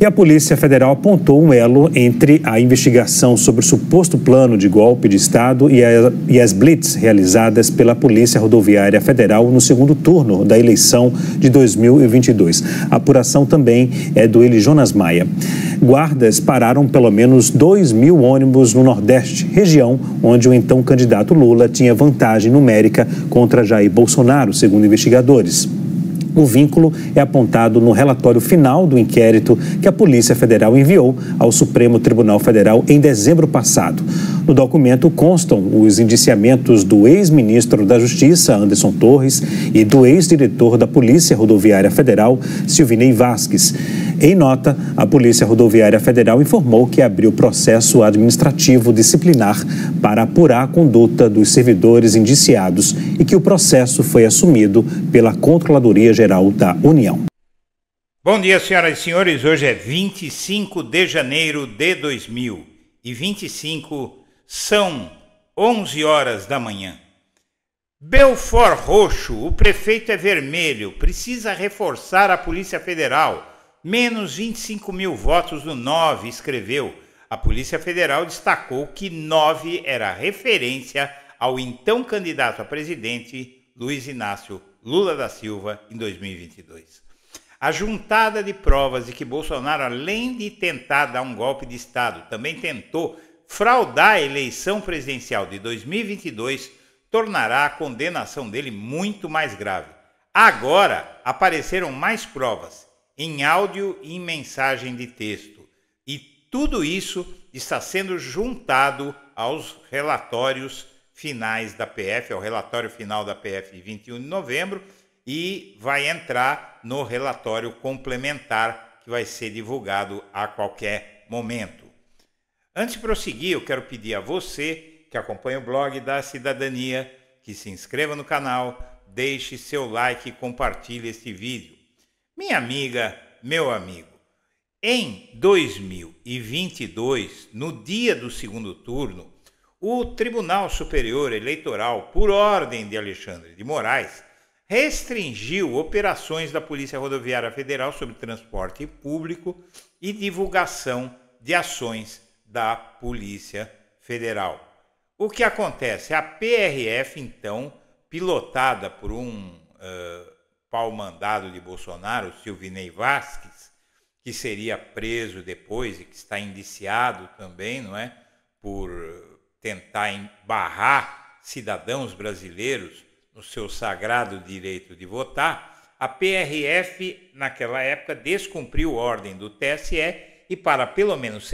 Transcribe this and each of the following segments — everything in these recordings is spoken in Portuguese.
E a Polícia Federal apontou um elo entre a investigação sobre o suposto plano de golpe de Estado e as blitz realizadas pela Polícia Rodoviária Federal no segundo turno da eleição de 2022. A apuração também é do Jonas Maia. Guardas pararam pelo menos 2.000 ônibus no Nordeste, região onde o então candidato Lula tinha vantagem numérica contra Jair Bolsonaro, segundo investigadores. O vínculo é apontado no relatório final do inquérito que a Polícia Federal enviou ao Supremo Tribunal Federal em dezembro passado. No documento constam os indiciamentos do ex-ministro da Justiça, Anderson Torres, e do ex-diretor da Polícia Rodoviária Federal, Silvinei Vasquez. Em nota, a Polícia Rodoviária Federal informou que abriu processo administrativo disciplinar para apurar a conduta dos servidores indiciados e que o processo foi assumido pela Controladoria Geral da União. Bom dia, senhoras e senhores. Hoje é 25 de janeiro de 2025, são 11 horas da manhã. Belford Roxo, o prefeito é vermelho, precisa reforçar a Polícia Federal. Menos 25 mil votos no 9, escreveu. A Polícia Federal destacou que 9 era referência ao então candidato a presidente, Luiz Inácio Lula da Silva, em 2022. A juntada de provas de que Bolsonaro, além de tentar dar um golpe de Estado, também tentou fraudar a eleição presidencial de 2022, tornará a condenação dele muito mais grave. Agora apareceram mais provas, em áudio e em mensagem de texto. E tudo isso está sendo juntado aos relatórios finais da PF, ao relatório final da PF de 21 de novembro, e vai entrar no relatório complementar que vai ser divulgado a qualquer momento. Antes de prosseguir, eu quero pedir a você que acompanha o blog da Cidadania, que se inscreva no canal, deixe seu like e compartilhe este vídeo. Minha amiga, meu amigo, em 2022, no dia do segundo turno, o Tribunal Superior Eleitoral, por ordem de Alexandre de Moraes, restringiu operações da Polícia Rodoviária Federal sobre transporte público e divulgação de ações da Polícia Federal. O que acontece? A PRF, então, pilotada por um pau-mandado de Bolsonaro, Silvinei Vasquez, que seria preso depois e que está indiciado também, não é, por tentar embarrar cidadãos brasileiros no seu sagrado direito de votar, a PRF, naquela época, descumpriu ordem do TSE e parou pelo menos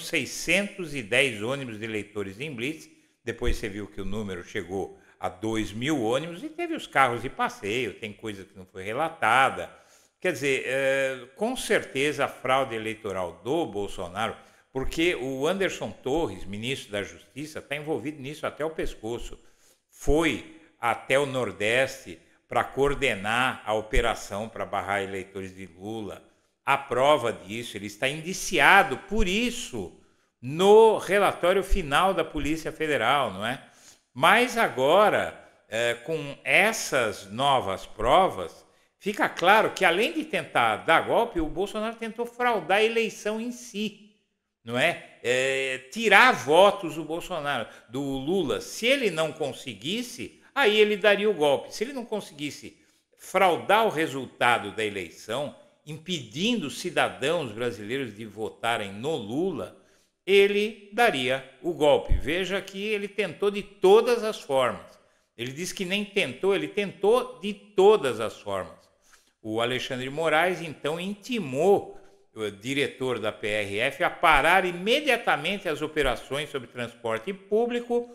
610 ônibus de eleitores em blitz. Depois você viu que o número chegou a 2.000 ônibus e teve os carros de passeio, tem coisa que não foi relatada. Quer dizer, com certeza a fraude eleitoral do Bolsonaro, porque o Anderson Torres, ministro da Justiça, está envolvido nisso até o pescoço. Foi até o Nordeste para coordenar a operação para barrar eleitores de Lula. A prova disso, ele está indiciado por isso no relatório final da Polícia Federal, não é? Mas agora, com essas novas provas, fica claro que, além de tentar dar golpe, o Bolsonaro tentou fraudar a eleição em si, não é? Tirar votos do Bolsonaro, do Lula. Se ele não conseguisse, aí ele daria o golpe. Se ele não conseguisse fraudar o resultado da eleição, impedindo cidadãos brasileiros de votarem no Lula, ele daria o golpe. Veja que ele tentou de todas as formas. Ele disse que nem tentou, ele tentou de todas as formas. O Alexandre de Moraes, então, intimou o diretor da PRF a parar imediatamente as operações sobre transporte público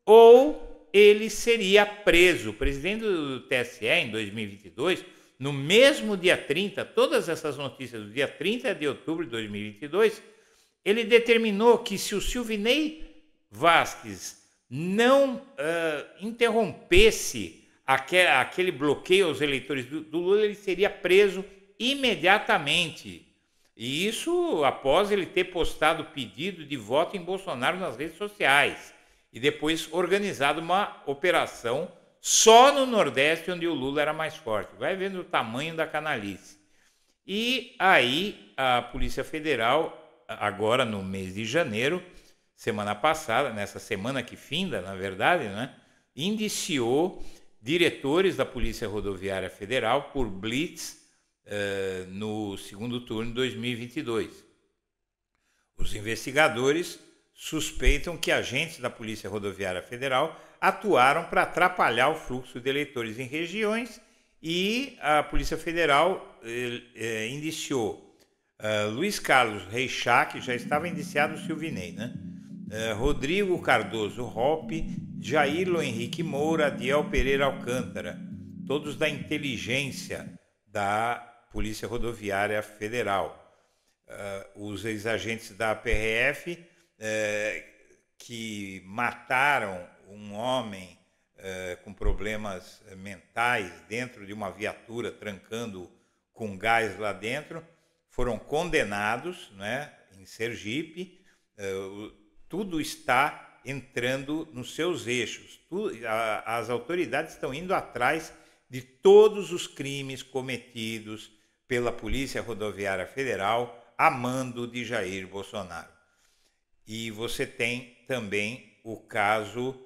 ou ele seria preso. O presidente do TSE, em 2022, no mesmo dia 30, todas essas notícias do dia 30 de outubro de 2022, ele determinou que se o Silvinei Vasquez não interrompesse aquele bloqueio aos eleitores do Lula, ele seria preso imediatamente. E isso após ele ter postado pedido de voto em Bolsonaro nas redes sociais e depois organizado uma operação só no Nordeste, onde o Lula era mais forte. Vai vendo o tamanho da canalice. E aí a Polícia Federal, agora no mês de janeiro, semana passada, nessa semana que finda, na verdade, né, indiciou diretores da Polícia Rodoviária Federal por blitz no segundo turno de 2022. Os investigadores suspeitam que agentes da Polícia Rodoviária Federal atuaram para atrapalhar o fluxo de eleitores em regiões e a Polícia Federal indiciou Luiz Carlos Reixá, que já estava indiciado o Silvinei, né? Rodrigo Cardoso Hoppe, Jairlo Henrique Moura, Adiel Pereira Alcântara, todos da inteligência da Polícia Rodoviária Federal. Os ex-agentes da PRF que mataram um homem com problemas mentais dentro de uma viatura, trancando com gás lá dentro, foram condenados, né, em Sergipe. Tudo está entrando nos seus eixos. As autoridades estão indo atrás de todos os crimes cometidos pela Polícia Rodoviária Federal a mando de Jair Bolsonaro. E você tem também o caso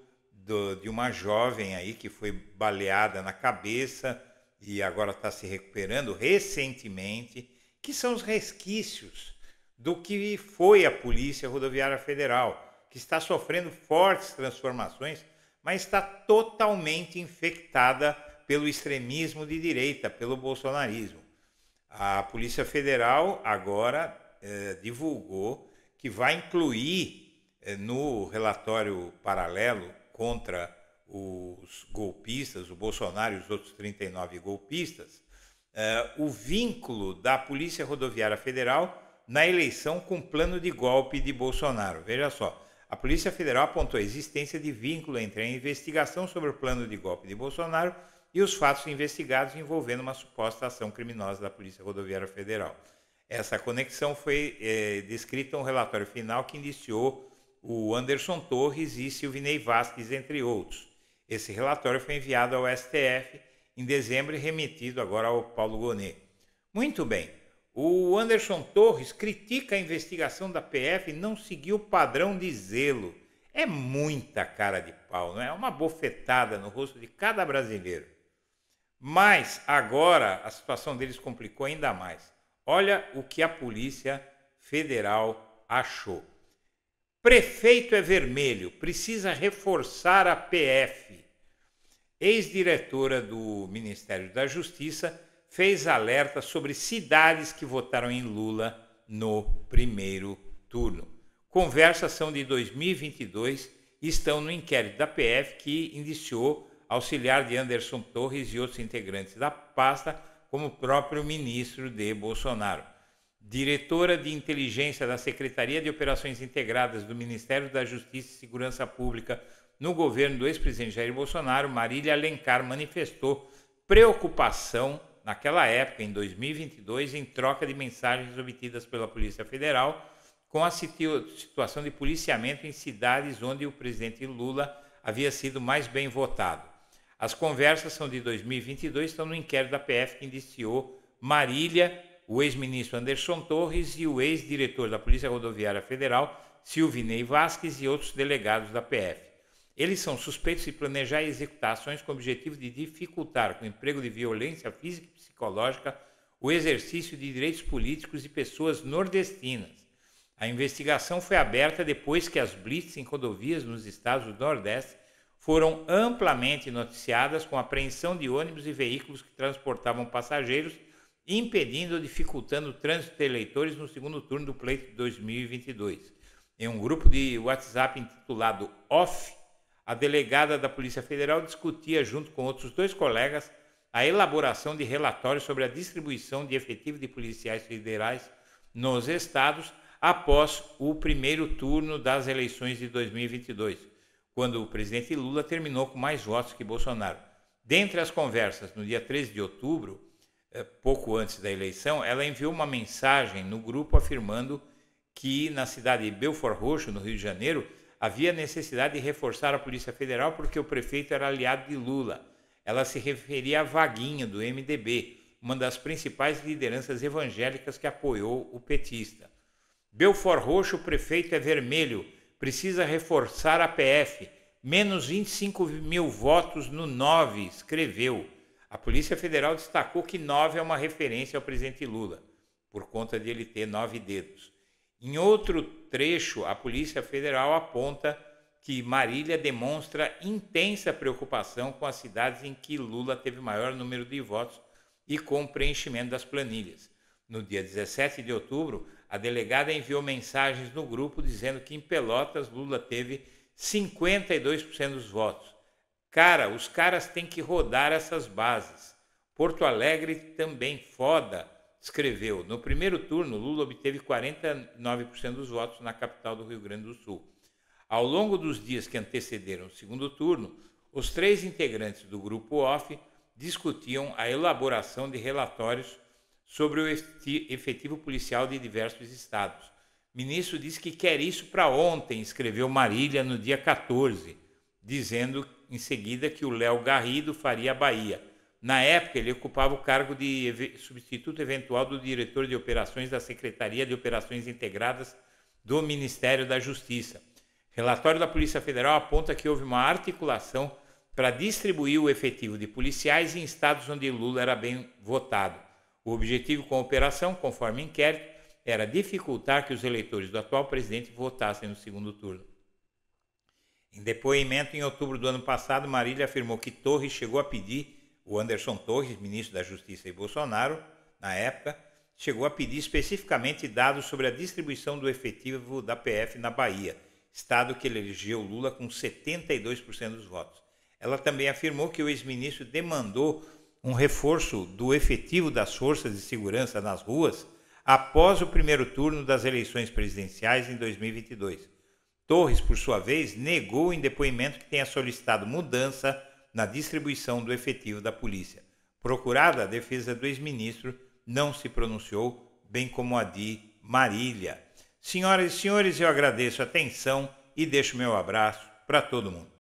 de uma jovem aí que foi baleada na cabeça e agora está se recuperando recentemente, que são os resquícios do que foi a Polícia Rodoviária Federal, que está sofrendo fortes transformações, mas está totalmente infectada pelo extremismo de direita, pelo bolsonarismo. A Polícia Federal agora divulgou que vai incluir no relatório paralelo contra os golpistas, o Bolsonaro e os outros 39 golpistas, o vínculo da Polícia Rodoviária Federal na eleição com o plano de golpe de Bolsonaro. Veja só, a Polícia Federal apontou a existência de vínculo entre a investigação sobre o plano de golpe de Bolsonaro e os fatos investigados envolvendo uma suposta ação criminosa da Polícia Rodoviária Federal. Essa conexão foi descrita no relatório final que indiciou o Anderson Torres e Silvinei Vasquez, entre outros. Esse relatório foi enviado ao STF em dezembro e remetido agora ao Paulo Gonet. Muito bem. O Anderson Torres critica a investigação da PF e não seguiu o padrão de zelo. É muita cara de pau, não é? É uma bofetada no rosto de cada brasileiro. Mas agora a situação deles complicou ainda mais. Olha o que a Polícia Federal achou. Prefeito é vermelho, precisa reforçar a PF. Ex-diretora do Ministério da Justiça fez alerta sobre cidades que votaram em Lula no primeiro turno. Conversas são de 2022 e estão no inquérito da PF que indiciou auxiliar de Anderson Torres e outros integrantes da pasta, como o próprio ministro de Bolsonaro. Diretora de inteligência da Secretaria de Operações Integradas do Ministério da Justiça e Segurança Pública no governo do ex-presidente Jair Bolsonaro, Marília Alencar, manifestou preocupação naquela época, em 2022, em troca de mensagens obtidas pela Polícia Federal com a situação de policiamento em cidades onde o presidente Lula havia sido mais bem votado. As conversas são de 2022, estão no inquérito da PF que indiciou Marília, o ex-ministro Anderson Torres e o ex-diretor da Polícia Rodoviária Federal, Silvinei Vasquez, e outros delegados da PF. Eles são suspeitos de planejar e executar ações com o objetivo de dificultar, com emprego de violência física e psicológica, o exercício de direitos políticos de pessoas nordestinas. A investigação foi aberta depois que as blitz em rodovias nos estados do Nordeste foram amplamente noticiadas com a apreensão de ônibus e veículos que transportavam passageiros, impedindo ou dificultando o trânsito de eleitores no segundo turno do pleito de 2022. Em um grupo de WhatsApp intitulado Off, a delegada da Polícia Federal discutia, junto com outros 2 colegas, a elaboração de relatórios sobre a distribuição de efetivo de policiais federais nos estados após o primeiro turno das eleições de 2022, quando o presidente Lula terminou com mais votos que Bolsonaro. Dentre as conversas, no dia 13 de outubro, pouco antes da eleição, ela enviou uma mensagem no grupo afirmando que na cidade de Belford Roxo, no Rio de Janeiro, havia necessidade de reforçar a Polícia Federal porque o prefeito era aliado de Lula. Ela se referia a Vaguinho, do MDB, uma das principais lideranças evangélicas que apoiou o petista. Belford Roxo, o prefeito é vermelho, precisa reforçar a PF, menos 25 mil votos no 9, escreveu. A Polícia Federal destacou que 9 é uma referência ao presidente Lula, por conta de ele ter 9 dedos. Em outro trecho, a Polícia Federal aponta que Marília demonstra intensa preocupação com as cidades em que Lula teve maior número de votos e com o preenchimento das planilhas. No dia 17 de outubro, a delegada enviou mensagens no grupo dizendo que em Pelotas Lula teve 52% dos votos. Cara, os caras têm que rodar essas bases. Porto Alegre também foda, escreveu. No primeiro turno, Lula obteve 49% dos votos na capital do Rio Grande do Sul. Ao longo dos dias que antecederam o segundo turno, os 3 integrantes do grupo OFF discutiam a elaboração de relatórios sobre o efetivo policial de diversos estados. O ministro disse que quer isso para ontem, escreveu Marília no dia 14, dizendo em seguida que o Léo Garrido faria a Bahia. Na época, ele ocupava o cargo de substituto eventual do diretor de operações da Secretaria de Operações Integradas do Ministério da Justiça. Relatório da Polícia Federal aponta que houve uma articulação para distribuir o efetivo de policiais em estados onde Lula era bem votado. O objetivo com a operação, conforme inquérito, era dificultar que os eleitores do atual presidente votassem no segundo turno. Em depoimento em outubro do ano passado, Marília afirmou que Torres chegou a pedir, o Anderson Torres, ministro da Justiça e Bolsonaro, na época, chegou a pedir especificamente dados sobre a distribuição do efetivo da PF na Bahia, estado que ele elegeu Lula com 72% dos votos. Ela também afirmou que o ex-ministro demandou um reforço do efetivo das forças de segurança nas ruas após o primeiro turno das eleições presidenciais em 2022. Torres, por sua vez, negou em depoimento que tenha solicitado mudança na distribuição do efetivo da polícia. Procurada, a defesa do ex-ministro não se pronunciou, bem como a de Marília. Senhoras e senhores, eu agradeço a atenção e deixo meu abraço para todo mundo.